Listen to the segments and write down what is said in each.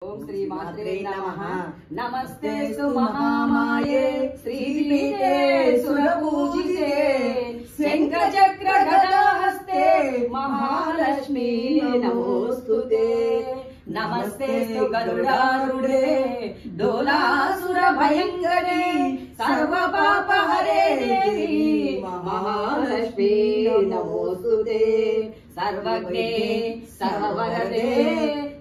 ओम श्री मात्रे नमः। नमस्तेस्तु महामाये श्रीपीठे सुरपूजिते शंखचक्र गदाहस्ते महालक्ष्मी नमोस्तुते। नमस्तेस्तु गरुडारूढे डोलासुर भयंकरे सर्वपापहरे देवी महालक्ष्मी नमोस्तुते। सर्वज्ञे सर्ववरदे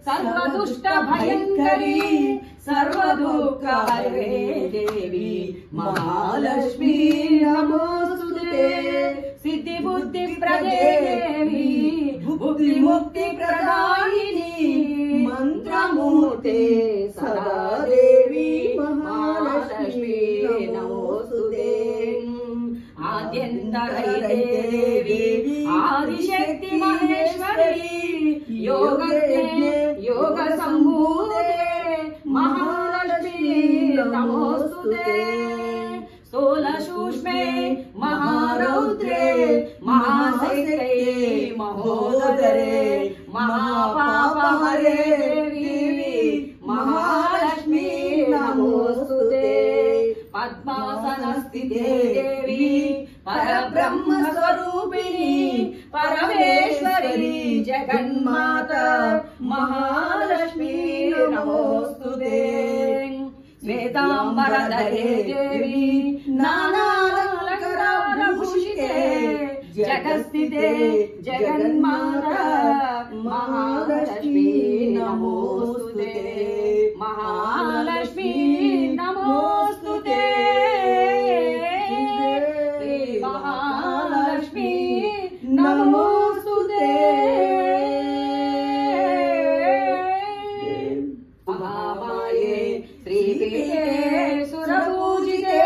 सर्वदुष्ट भयंकरी सर्वदुःखहरे देवी महालक्ष्मी नमोस्तुते। सिद्धि बुद्धि प्रदे देवी बुद्धि मुक्ति प्रदायिनी मंत्रमूर्ते सदा देवी महालक्ष्मी नमोस्तुते। आद्यन्तरहिते देवी आदिशक्ति महेश्वरी योगज्ञे योग संभूते महालक्ष्मी नमोस्तुते। 16 सूक्ष्मे महारौद्रे महाशक्ते महोदरे महापापहरे देवी महालक्ष्मी नमोस्तुते। पद्मासनस्थिते देवी परब्रह्म स्वरूपिणी परमेश्वरी जगन्माता महालक्ष्मी नमोस्तुते। श्वेतांबरधरे देवी नानालंकारभूषिते जगत्स्थिते जगन्माता महालक्ष्मी नमोस्तुते। महालक्ष्मी नमोस्तुते। महालक्ष्मी नमोस्तुते। महामाये श्रीपीठे सुरपूजिते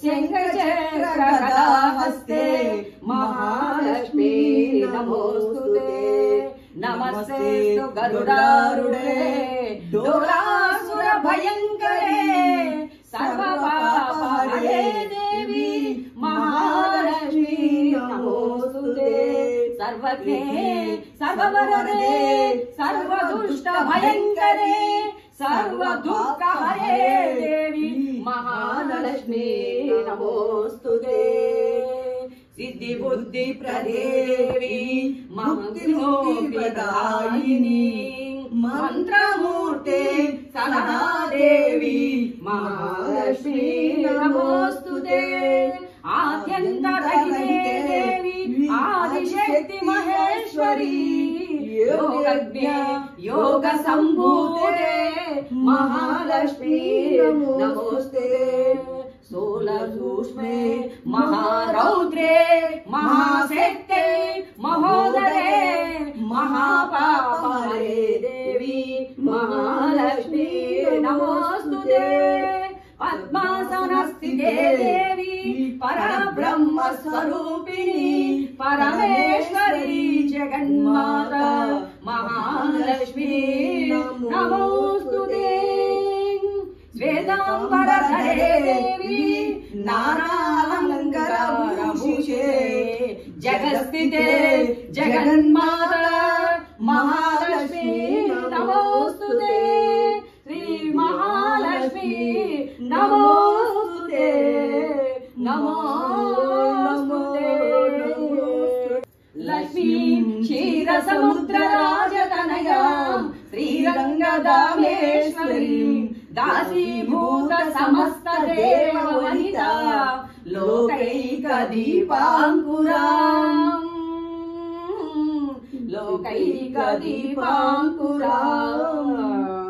शंखचक्र गदाहस्ते महालक्ष्मी नमोस्तुते। नमस्तेस्तु गरुडारूढे डोलासुर भयंकरे सर्वपापहरे देवी महालक्ष्मी नमोस्तुते। सर्वज्ञे सर्ववरदे सर्वदुष्ट भयंकरे सर्वदुःखहरे देवी महालक्ष्मी नमोस्तुते। सिद्धि बुद्धि प्रदेवी मुक्ति प्रदायिनी मंत्रमूर्ते सदा देवी महालक्ष्मी नमोस्तुते। आद्यन्तरहिते देवी आदिशक्ति महेश्वरी योगज्ञ योग संभूते महालक्ष्मी नमोस्ते। 16 सूक्ष्मे महारौद्रे महाशक्ते महोदरे महापापहरे देवी महालक्ष्मी नमोस्तुते। पद्मासनस्थिते देवी परब्रह्म स्वरूपिणी परमेश्वरी जगन्माता महालक्ष्मी नमोस्तुते। श्वेतांबरधरे देवी नानालंकारभूषिते जगत्स्थिते जगन्माता महालक्ष्मी नमोस्तुते। श्री महालक्ष्मी नमोस्तुते। नमोस्तुते। लक्ष्मीं क्षीरसमुद्रराजतनयां श्रीरङ्गदामेश्वरीं दासीभूत समस्त देववनिता लोकैकदीपाङ्कुराम् लोकैकदीपाङ्कुराम्।